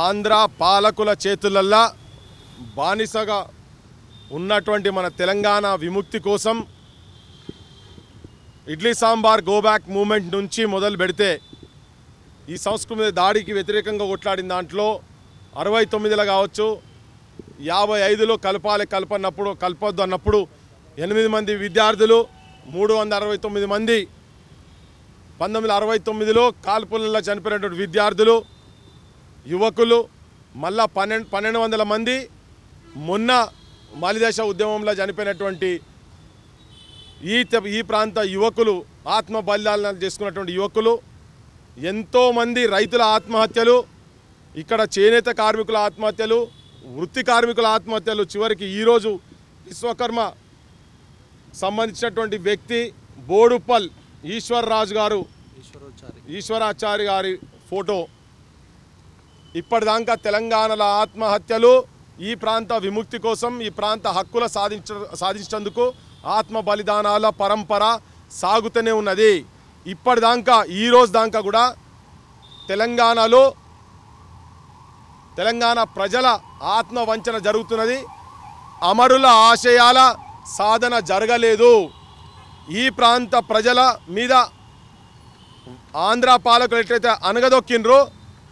ఆంధ్ర పాలకుల చేతులల్లా బానిసగా ఉన్నటువంటి మన తెలంగాణ విముక్తి కోసం idli sambar go back movement నుంచి మొదలు పెడితే ఈ సంస్కృతి మీద దాడికి వ్యతిరేకంగా కొట్లాడిన దాంట్లో 69లో కావచ్చు 55లో కలపొద్దు అన్నప్పుడు 8 మంది విద్యార్థులు 369 మంది 1969లో కాల్పులలో చనిపోయినటువంటి విద్యార్థులు యువకులు మళ్ళా 1200 మంది మొన్న మాలిదశ ఉద్యమంలో చనిపోయినటువంటి ఈ ప్రాంత యువకులు ఆత్మ బలిదానాలు చేసుకున్నటువంటి యువకులు ఎంతో మంది రైతుల ఆత్మహత్యలు ఇక్కడ చేనేత కార్మికుల ఆత్మహత్యలు వృత్తి కార్మికుల ఆత్మహత్యలు చివరికి ఈ రోజు విశ్వకర్మ సంబంధించినటువంటి వ్యక్తి బోడుపల్ ఈశ్వరాచారి గారి ఫోటో ఇప్పటిదాకా తెలంగాణలో ఆత్మహత్యలు ఈ ప్రాంత విముక్తి కోసం ఈ ప్రాంత హక్కుల సాధించేందుకు ఆత్మ బలిదానాల పరంపర సాగుతూనే ఉన్నది ఇప్పటిదాకా ఈ రోజు దాకా కూడా తెలంగాణలో తెలంగాణ ప్రజల ఆత్మ వంచన జరుగుతున్నది అమరుల ఆశయాల సాధన జరగలేదు ఈ ప్రాంత ప్రజల మీద ఆంధ్ర పాలకులు ఎట్లయితే అనగదొక్కినరో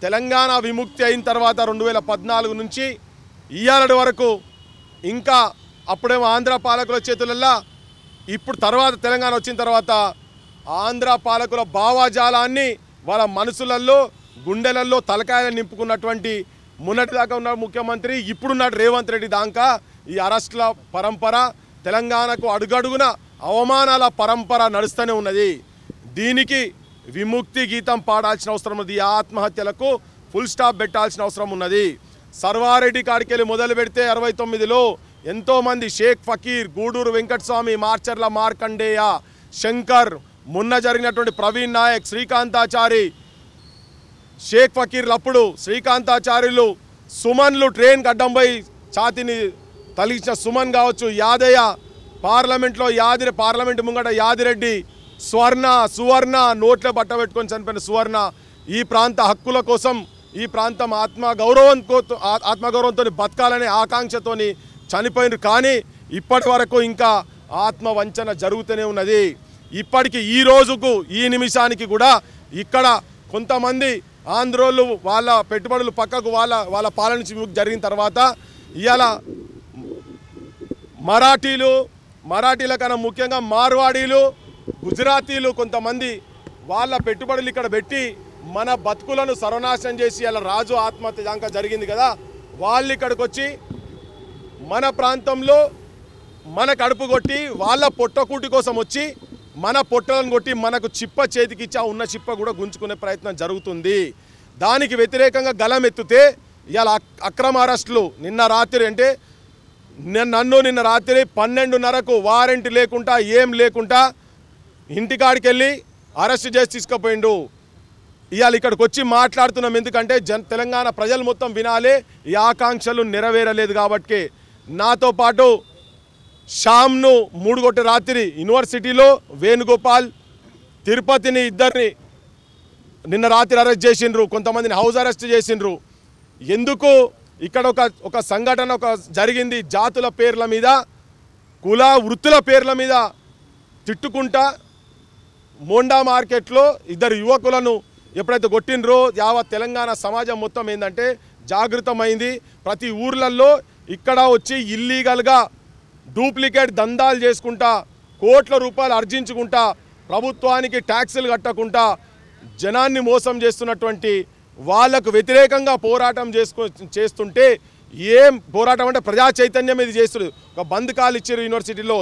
తెలంగాణ విముక్తి అయిన తర్వాత 2014 నుంచి ఇయాలటి వరకు ఇంకా అప్పుడేమో ఆంధ్ర పాలకుల చేతులల్లా ఇప్పుడు తర్వాత తెలంగాణ వచ్చిన తర్వాత ఆంధ్ర పాలకుల భావజాలాన్ని వాళ్ళ మనసులలో గుండెలలో తలకాయలు నింపుకున్నటువంటి మొన్నటిదాకా ఉన్న ముఖ్యమంత్రి ఇప్పుడున్న రేవంత్ రెడ్డి దాకా ఈ అరెస్టుల పరంపర తెలంగాణకు అడుగడుగున అవమానాల పరంపర నడుస్తూనే ఉన్నది దీనికి విముక్తి గీతం పాడాల్సిన అవసరం ఉన్నది ఈ ఆత్మహత్యలకు ఫుల్ స్టాప్ పెట్టాల్సిన అవసరం ఉన్నది సర్వారెడ్డి కాడికెళ్ళి మొదలు పెడితే 69లో ఎంతోమంది షేక్ ఫకీర్ గూడూరు వెంకటస్వామి మార్చర్ల మార్కండేయ శంకర్ మొన్న జరిగినటువంటి ప్రవీణ్ నాయక్ శ్రీకాంతాచారి షేక్ ఫకీర్లు అప్పుడు శ్రీకాంతాచార్యులు సుమన్లు ట్రైన్ గడ్డంపై ఛాతిని తలిచిన సుమన్ కావచ్చు యాదయ్య పార్లమెంట్లో పార్లమెంట్ ముంగట యాదిరెడ్డి సువర్ణ నోట్ల పెట్టుకొని చనిపోయిన సువర్ణ ఈ ప్రాంత హక్కుల కోసం ఈ ప్రాంతం ఆత్మగౌరవంతో బతకాలనే ఆకాంక్షతో చనిపోయినారు కానీ ఇప్పటి వరకు ఇంకా ఆత్మవంచన జరుగుతూనే ఉన్నది ఇప్పటికి ఈ రోజుకు ఈ నిమిషానికి కూడా ఇక్కడ కొంతమంది ఆంధ్రోళ్ళు వాళ్ళ పెట్టుబడులు పక్కకు వాళ్ళ పాలన నుంచి జరిగిన తర్వాత ఇవాళ మరాఠీల కన్నా ముఖ్యంగా మార్వాడీలు గుజరాతీలు కొంతమంది వాళ్ళ పెట్టుబడులు ఇక్కడ పెట్టి మన బతుకులను సర్వనాశనం చేసి అలా రాజు ఆత్మహత్య దాకా జరిగింది కదా వాళ్ళు ఇక్కడికి వచ్చి మన ప్రాంతంలో మన కడుపు కొట్టి వాళ్ళ పొట్టకూటి కోసం వచ్చి మన పొట్టలను కొట్టి మనకు చిప్ప చేతికి ఇచ్చి ఉన్న చిప్ప కూడా గుంజుకునే ప్రయత్నం జరుగుతుంది దానికి వ్యతిరేకంగా గలం ఎత్తితే ఇవాళ అక్రమ అరెస్టులు నిన్న రాత్రి 12:30కు వారెంట్ లేకుండా ఏం లేకుండా ఇంటికాడికి వెళ్ళి అరెస్ట్ చేసి తీసుకుపోయిండు ఇవాళ ఇక్కడికి వచ్చి మాట్లాడుతున్నాం ఎందుకంటే తెలంగాణ ప్రజలు మొత్తం వినాలి ఈ ఆకాంక్షలు నెరవేరలేదు కాబట్టి నాతో పాటు షామ్ను 3 గంటల రాత్రి యూనివర్సిటీలో వేణుగోపాల్ తిరుపతిని ఇద్దరిని నిన్న రాత్రి అరెస్ట్ చేసిండ్రు కొంతమందిని హౌస్ అరెస్ట్ చేసిండ్రు ఎందుకు ఇక్కడ ఒక సంఘటన జరిగింది జాతుల పేర్ల మీద కుల వృత్తుల పేర్ల మీద తిట్టుకుంటా మోండా మార్కెట్లో ఇద్దరు యువకులను ఎప్పుడైతే కొట్టినరో యావత్ తెలంగాణ సమాజం మొత్తం ఏంటంటే జాగృతమైంది ప్రతి ఊర్లలో ఇక్కడ వచ్చి ఇల్లీగల్గా డూప్లికేట్ దందాలు చేసుకుంటా కోట్ల రూపాయలు ఆర్జించుకుంటా ప్రభుత్వానికి ట్యాక్సులు కట్టకుండా జనాన్ని మోసం చేస్తున్నటువంటి వాళ్లకు వ్యతిరేకంగా పోరాటం చేస్తుంటే ఏం పోరాటం అంటే ప్రజా చైతన్యం ఇది చేస్తుంది ఒక బంద్ కాల్ ఇచ్చారు యూనివర్సిటీలో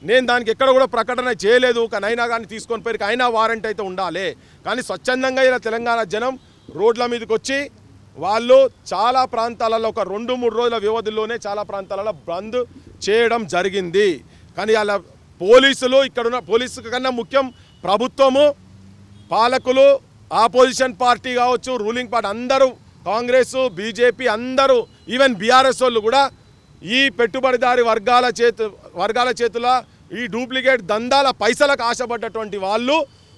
నేను దానికి ఎక్కడ కూడా ప్రకటన చేయలేదు కానీ అయినా కానీ తీసుకొని పోయి అయినా వారెంట్ అయితే ఉండాలి కానీ స్వచ్ఛందంగా ఇలా తెలంగాణ జనం రోడ్ల మీదకి వచ్చి వాళ్ళు చాలా ప్రాంతాలలో ఒక 2-3 రోజుల వ్యవధిలోనే చాలా ప్రాంతాలలో బంద్ చేయడం జరిగింది కానీ అలా పోలీసులు ఇక్కడున్న పోలీసు కన్నా ముఖ్యం ప్రభుత్వము పాలకులు ఆపోజిషన్ పార్టీ కావచ్చు రూలింగ్ పార్టీ అందరూ కాంగ్రెస్ బీజేపీ అందరూ ఈవెన్ బీఆర్ఎస్ వాళ్ళు కూడా ఈ పెట్టుబడిదారి వర్గాల చేతుల ఈ డూప్లికేట్ దందాల పైసలకు ఆశపడ్డటువంటి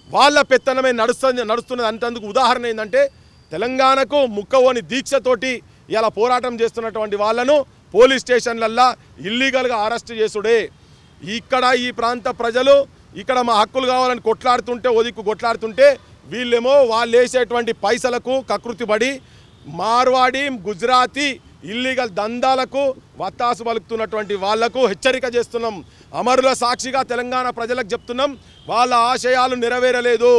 వాళ్ళ పెత్తనమే నడుస్తున్నది అంటందుకు ఉదాహరణ ఏంటంటే తెలంగాణకు ముక్కవోని దీక్షతోటి ఇలా పోరాటం చేస్తున్నటువంటి వాళ్ళను పోలీస్ స్టేషన్లల్లో ఇల్లీగల్గా అరెస్ట్ చేసుడే. ఇక్కడ ఈ ప్రాంత ప్రజలు ఇక్కడ మా హక్కులు కావాలని కొట్లాడుతుంటే ఒదిక్కు కొట్లాడుతుంటే వీళ్ళేమో వాళ్ళు వేసేటువంటి పైసలకు కకృతిపడి మార్వాడి గుజరాతీ ఇల్లీగల్ దందాలకు వత్తాసు పలుకుతున్నటువంటి వాళ్లకు హెచ్చరిక చేస్తున్నాం. అమరుల సాక్షిగా తెలంగాణ ప్రజలకు చెప్తున్నాం, వాళ్ళ ఆశయాలు నెరవేరలేదు.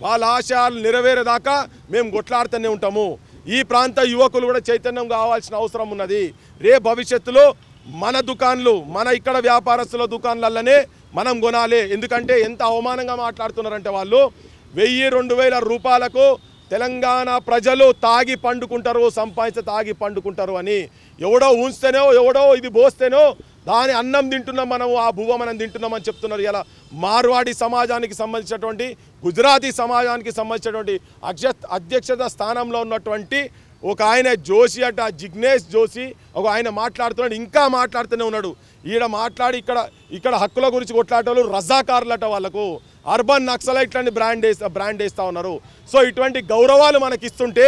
వాళ్ళ ఆశయాలు నెరవేరేదాకా మేము కొట్లాడుతూనే ఉంటాము. ఈ ప్రాంత యువకులు కూడా చైతన్యం కావాల్సిన అవసరం ఉన్నది. రేపు భవిష్యత్తులో మన దుకాన్లు మన ఇక్కడ వ్యాపారస్తుల దుకాన్లలోనే మనం కొనాలి. ఎందుకంటే ఎంత అవమానంగా మాట్లాడుతున్నారంటే వాళ్ళు 1000-2000 రూపాయలకు తెలంగాణ ప్రజలు తాగి పండుకుంటారు, సంపాదించి తాగి పండుకుంటారు అని. ఎవడో ఉంచితేనో ఎవడో ఇది పోస్తేనో దాని అన్నం తింటున్నాం మనము, ఆ బువ్వ మనం తింటున్నామని చెప్తున్నారు. ఇలా మార్వాడి సమాజానికి సంబంధించినటువంటి గుజరాతీ సమాజానికి సంబంధించినటువంటి అధ్యక్షత స్థానంలో ఉన్నటువంటి ఒక ఆయన జోషి అట, జిగ్నేష్ జోషి ఒక ఆయన మాట్లాడుతున్నాడు, ఇంకా మాట్లాడుతూనే ఉన్నాడు. ఈడ మాట్లాడి ఇక్కడ హక్కుల గురించి కొట్లాడేవాళ్ళు రజాకారులట, వాళ్ళకు అర్బన్ నక్సలైట్లని బ్రాండ్ వేస్తూ ఉన్నారు. సో ఇటువంటి గౌరవాలు మనకిస్తుంటే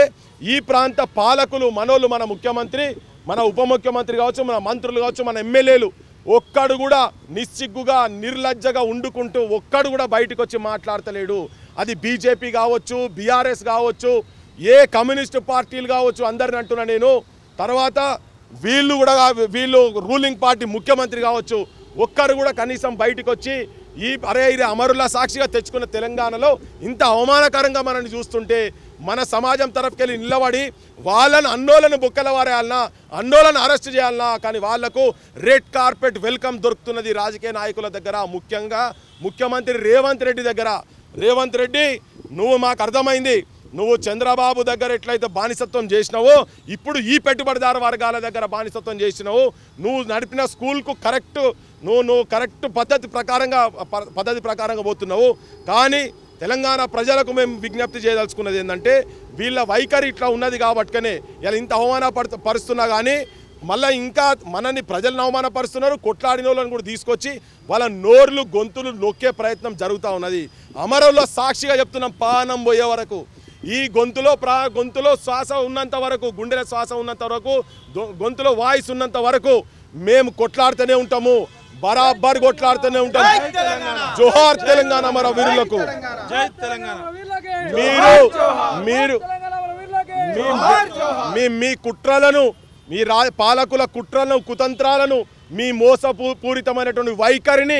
ఈ ప్రాంత పాలకులు మనోళ్ళు, మన ముఖ్యమంత్రి, మన ఉప ముఖ్యమంత్రి కావచ్చు, మన మంత్రులు కావచ్చు, మన ఎమ్మెల్యేలు ఒక్కడు కూడా నిస్సిగ్గుగా నిర్లజ్జగా ఉండుకుంటూ ఒక్కడు కూడా బయటకు వచ్చి మాట్లాడతలేడు. అది బీజేపీ కావచ్చు, బీఆర్ఎస్ కావచ్చు, ఏ కమ్యూనిస్టు పార్టీలు కావచ్చు, అందరిని అంటున్నా నేను. తర్వాత వీళ్ళు రూలింగ్ పార్టీ ముఖ్యమంత్రి కావచ్చు, ఒక్కరు కూడా కనీసం బయటకు వచ్చి ఇది అమరుల సాక్షిగా తెచ్చుకున్న తెలంగాణలో ఇంత అవమానకరంగా మనల్ని చూస్తుంటే మన సమాజం తరఫుకెళ్ళి నిలబడి వాళ్ళను అన్నోళ్ళను బొక్కలవారేయాలన్నా, అన్నోళ్ళను అరెస్ట్ చేయాలన్నా, కానీ వాళ్లకు రెడ్ కార్పెట్ వెల్కమ్ దొరుకుతున్నది రాజకీయ నాయకుల దగ్గర, ముఖ్యంగా ముఖ్యమంత్రి రేవంత్ రెడ్డి దగ్గర. రేవంత్ రెడ్డి, నువ్వు మాకు అర్థమైంది, నువ్వు చంద్రబాబు దగ్గర ఎట్లయితే బానిసత్వం చేసినావో ఇప్పుడు ఈ పెట్టుబడిదారు వర్గాల దగ్గర బానిసత్వం చేసినావు. నువ్వు నడిపిన స్కూల్కు నువ్వు కరెక్ట్ పద్ధతి ప్రకారంగా పోతున్నావు. కానీ తెలంగాణ ప్రజలకు మేము విజ్ఞప్తి చేయదలుచుకున్నది ఏంటంటే వీళ్ళ వైఖరి ఇట్లా ఉన్నది కాబట్టినే ఇలా ఇంత అవమానపరుస్తున్నా కానీ మళ్ళీ ఇంకా మనని ప్రజలను అవమానపరుస్తున్నారు. కొట్లాడిన వాళ్ళని కూడా తీసుకొచ్చి వాళ్ళ నోర్లు గొంతులు నొక్కే ప్రయత్నం జరుగుతూ ఉన్నది. అమరుల సాక్షిగా చెప్తున్నాం, పానం పోయే వరకు ఈ గొంతులో శ్వాస ఉన్నంత వరకు, గుండెల శ్వాస ఉన్నంత వరకు, గొంతులో వాయిస్ ఉన్నంత వరకు మేము కొట్లాడుతూనే ఉంటాము, బరాబర్ కొట్లాడుతూనే ఉంటాం. జోహార్ తెలంగాణ మన వీరులకు. మీ కుట్రలను, మీ పాలకుల కుట్రలను, కుతంత్రాలను, మీ మోసపూరితమైనటువంటి వైఖరిని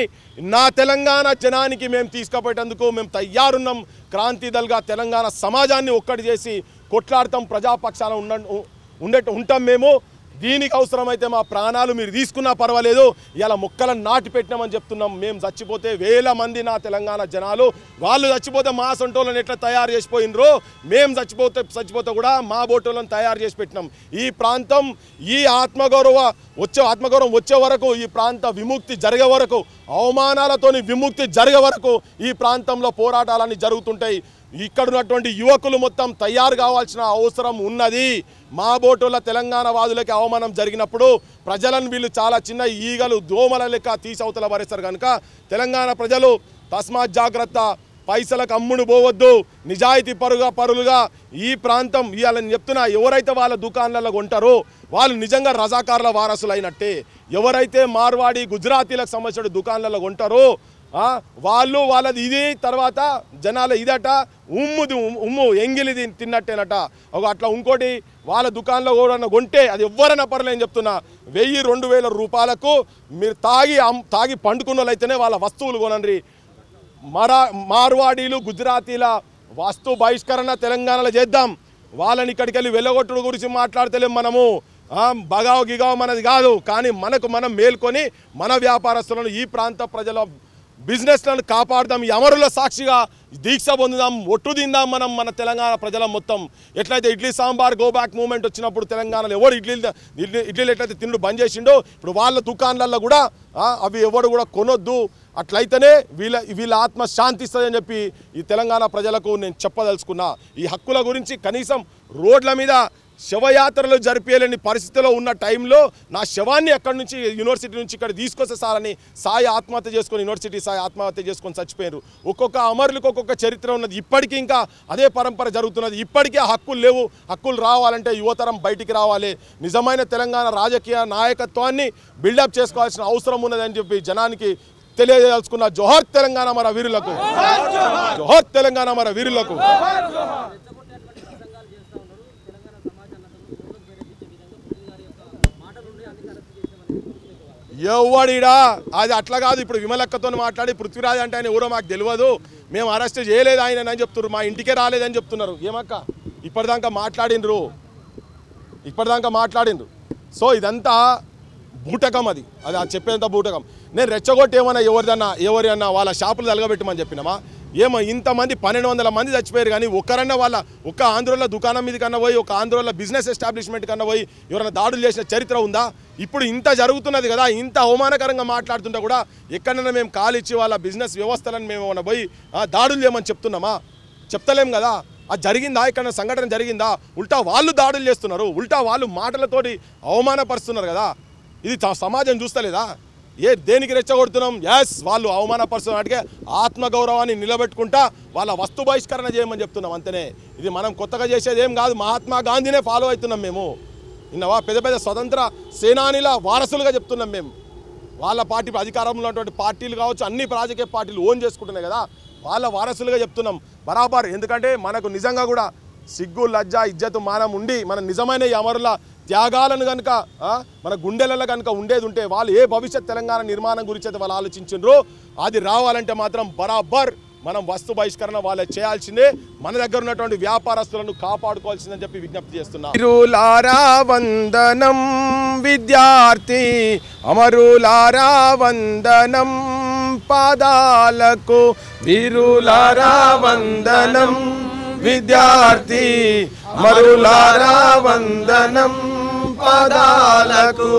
నా తెలంగాణ జనానికి మేము తీసుకుపోయేందుకు మేము తయారున్నాం. క్రాంతిదల్గా తెలంగాణ సమాజాన్ని ఒక్కటి చేసి కొట్లాడతాం, ప్రజాపక్షాన ఉంటాం మేము. దీనికి అవసరమైతే మా ప్రాణాలు మీరు తీసుకున్నా పర్వాలేదు, ఇలా మొక్కలను నాటి పెట్టినామని చెప్తున్నాం. మేము చచ్చిపోతే 1000 మంది నా తెలంగాణ జనాలు, వాళ్ళు చచ్చిపోతే మా సొంటోళ్ళని ఎట్లా తయారు చేసిపోయినరో మేము చచ్చిపోతే కూడా మా బోటోళ్ళని తయారు చేసి పెట్టినాం. ఈ ప్రాంతం ఈ ఆత్మగౌరవం వచ్చే వరకు, ఈ ప్రాంత విముక్తి జరిగే వరకు, అవమానాలతోని విముక్తి జరిగే వరకు ఈ ప్రాంతంలో పోరాటాలన్నీ జరుగుతుంటాయి. ఇక్కడ ఉన్నటువంటి యువకులు మొత్తం తయారు కావాల్సిన అవసరం ఉన్నది. మా బోటోళ్ళ తెలంగాణ వాదులకి అవమానం జరిగినప్పుడు ప్రజలను వీళ్ళు చాలా చిన్న ఈగలు దోమల లెక్క తీసవతల పరేస్తారు. కనుక తెలంగాణ ప్రజలు తస్మాత్ జాగ్రత్త, పైసలకు అమ్ముడు పోవద్దు, నిజాయితీ పరులుగా ఈ ప్రాంతం ఇవ్వాలని చెప్తున్నా. ఎవరైతే వాళ్ళ దుకాణాలలో కొంటారో వాళ్ళు నిజంగా రజాకారుల వారసులు అయినట్టే. ఎవరైతే మార్వాడి గుజరాతీలకు సంబంధించిన దుకాణాలలో కొంటారో వాళ్ళది ఇది, తర్వాత జనాలు ఇదట, ఉమ్ము ఎంగిలి తిన్నట్టేనట. అట్లా ఇంకోటి వాళ్ళ దుకాణంలో కూడా కొంటే అది ఎవరైనా పర్లేని చెప్తున్నా, 1000-2000 రూపాయలకు మీరు తాగి పండుకున్న వాళ్ళైతేనే వాళ్ళ వస్తువులు కొనండి. మార్వాడీలు గుజరాతీల వస్తు బహిష్కరణ తెలంగాణలో చేద్దాం. వాళ్ళని ఇక్కడికి వెళ్ళి వెళ్ళగొట్టుడు గురించి మాట్లాడతలేం మనము. బగావ్ గిగావ్ మనది కాదు. కానీ మనం మేల్కొని మన వ్యాపారస్తులను, ఈ ప్రాంత ప్రజల బిజినెస్లను కాపాడుదాం. ఈ అమరుల సాక్షిగా దీక్ష పొందుదాం, ఒట్టు తిందాం మన తెలంగాణ ప్రజల మొత్తం. ఎట్లయితే idli sambar go back movement వచ్చినప్పుడు తెలంగాణలో ఎవడు ఇడ్లీలు ఎట్లయితే తిండు బంద్ చేసిండో ఇప్పుడు వాళ్ళ దుకాణాలలో కూడా అవి ఎవడు కూడా కొనొద్దు. అట్లయితేనే వీళ్ళ ఆత్మ శాంతిస్తుందని చెప్పి ఈ తెలంగాణ ప్రజలకు నేను చెప్పదలుచుకున్నా. ఈ హక్కుల గురించి కనీసం రోడ్ల మీద శవయాత్రలు జరిపేయలేని పరిస్థితిలో ఉన్న టైంలో నా శవాన్ని అక్కడి నుంచి యూనివర్సిటీ నుంచి ఇక్కడ తీసుకొస్తే సార్ అని సాయి ఆత్మహత్య చేసుకొని యూనివర్సిటీ సాయి ఆత్మహత్య చేసుకొని చచ్చిపోయారు. ఒక్కొక్క అమరులకు ఒక్కొక్క చరిత్ర ఉన్నది. ఇప్పటికీ ఇంకా అదే పరంపర జరుగుతున్నది. ఇప్పటికీ హక్కులు లేవు. హక్కులు రావాలంటే యువతరం బయటికి రావాలి. నిజమైన తెలంగాణ రాజకీయ నాయకత్వాన్ని బిల్డప్ చేసుకోవాల్సిన అవసరం ఉన్నదని చెప్పి జనానికి తెలియజేయాల్సుకున్న జోహార్ తెలంగాణ మన వీరులకు, జోహార్ తెలంగాణ మన వీరులకు. ఎవడిడా అది అట్లా కాదు. ఇప్పుడు విమలక్కతో మాట్లాడి పృథ్వీరాజ్ అంటే ఆయన ఎవరో మాకు తెలియదు, మేము అరెస్ట్ చేయలేదు ఆయన అని చెప్తున్నారు, మా ఇంటికే రాలేదని చెప్తున్నారు. ఏమక్క ఇప్పటిదాకా మాట్లాడిండ్రు. సో ఇదంతా బూటకం. అది చెప్పేంత బూటకం. నేను రెచ్చగొట్టి ఎవరన్నా వాళ్ళ షాపులు తలగబెట్టమని చెప్పినామా? ఏమో ఇంతమంది 1200 మంది చచ్చిపోయారు కానీ ఒక్కరన్నా వాళ్ళ ఒక్క ఆంధ్రోళ్ళ దుకాణం మీద కన్నా పోయి, ఒక ఆంధ్రోళ్ళ బిజినెస్ ఎస్టాబ్లిష్మెంట్ కన్నా పోయి ఎవరైనా దాడులు చేసిన చరిత్ర ఉందా? ఇప్పుడు ఇంత జరుగుతున్నది కదా, ఇంత అవమానకరంగా మాట్లాడుతుంటే కూడా ఎక్కడైనా మేము కాలిచ్చి వాళ్ళ బిజినెస్ వ్యవస్థలను మేము ఏమైనా పోయి దాడులు చేయమని చెప్తున్నామా? చెప్తలేం కదా. అది జరిగిందా? ఇక్కడ సంఘటన జరిగిందా? ఉల్టా వాళ్ళు దాడులు చేస్తున్నారు. ఉల్టా వాళ్ళు మాటలతోటి అవమానపరుస్తున్నారు కదా. ఇది సమాజం చూస్తలేదా? దేనికి రెచ్చగొడుతున్నాం? వాళ్ళు అవమానపరుస్తున్నట్టుగా ఆత్మగౌరవాన్ని నిలబెట్టుకుంటా వాళ్ళ వస్తు బహిష్కరణ చేయమని చెప్తున్నాం అంతనే. ఇది మనం కొత్తగా చేసేది ఏం కాదు. మహాత్మా గాంధీనే ఫాలో అవుతున్నాం మేము. ఇన్నవా పెద్ద పెద్ద స్వతంత్ర సేనానిల వారసులుగా చెప్తున్నాం మేము. వాళ్ళ పార్టీ అధికారంలో ఉన్నటువంటి పార్టీలు కావచ్చు, అన్ని రాజకీయ పార్టీలు ఓన్ చేసుకుంటున్నాయి కదా, వాళ్ళ వారసులుగా చెప్తున్నాం బరాబర్. ఎందుకంటే మనకు నిజంగా కూడా సిగ్గు లజ్జ ఇజ్జతు మానం ఉండి మన నిజమైన ఈ అమరుల త్యాగాలను కనుక మన గుండెలలో కనుక ఉండేది ఉంటే వాళ్ళు ఏ భవిష్యత్ తెలంగాణ నిర్మాణం గురించి అయితే వాళ్ళు ఆలోచించారో అది రావాలంటే మాత్రం బరాబర్ మనం వస్తు బహిష్కరణ వాళ్ళే చేయాల్సిందే. మన దగ్గర ఉన్నటువంటి వ్యాపారస్తులను కాపాడుకోవాల్సిందని చెప్పి విజ్ఞప్తి చేస్తున్నాం. వీరులారా వందనం విద్యార్థి అమరులారా వందనం పాదాలకు, వీరులారా వందనం విద్యార్థి అమరులారా వందనం పాదాలకు.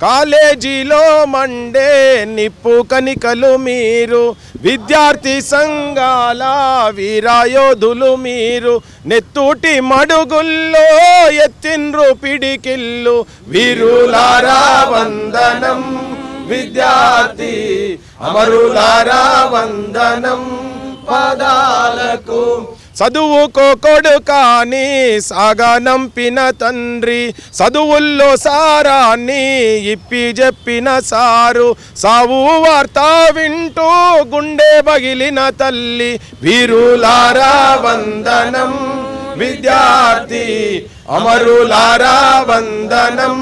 కాలేజీలో మండే నిప్పు కనికలు మీరు, విద్యార్థి సంఘాల వీరాయోధులు మీరు, నెత్తూటి మడుగుల్లో ఎత్తిన్రు పిడికిల్లు, వీరులారా వందనం విద్యార్థి అమరులారా వందనం పాదాలకు. చదువుకో కొడుకాని సాగనంపిన తండ్రి, చదువుల్లో సారాన్ని ఇప్పి చెప్పిన సారు, సావు వార్త వింటూ గుండె పగిలిన తల్లి, వీరులారా వందనం విద్యార్థి అమరులారా వందనం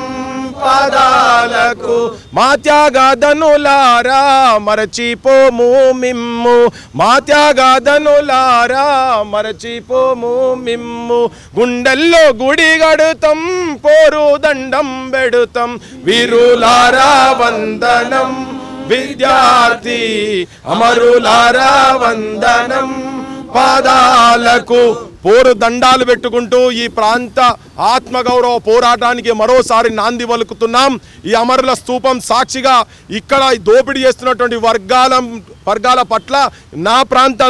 పాదాలకు. మా త్యాగధనులారా మరచిపోము మిమ్ము, మా త్యాగధనులారా మరచిపోము మిమ్ము, గుండెల్లో గుడి గడుతాం పోరు దండం పెడుతాం, వీరులారా వందనం విద్యార్థి అమరులారా వందనం పాదాలకు. పోరు దండాలు పెట్టుకుంటూ ఈ ప్రాంత ఆత్మగౌరవ పోరాటానికి మరోసారి నాంది పలుకుతున్నాం. ఈ అమరుల స్తూపం సాక్షిగా ఇక్కడ దోపిడీ చేస్తున్నటువంటి వర్గాల పట్ల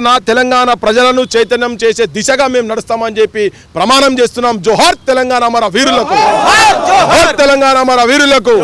నా తెలంగాణ ప్రజలను చైతన్యం చేసే దిశగా మేము నడుస్తామని చెప్పి ప్రమాణం చేస్తున్నాం. జోహార్ తెలంగాణ మన వీరులకు, జోహార్ తెలంగాణ మన వీరులకు.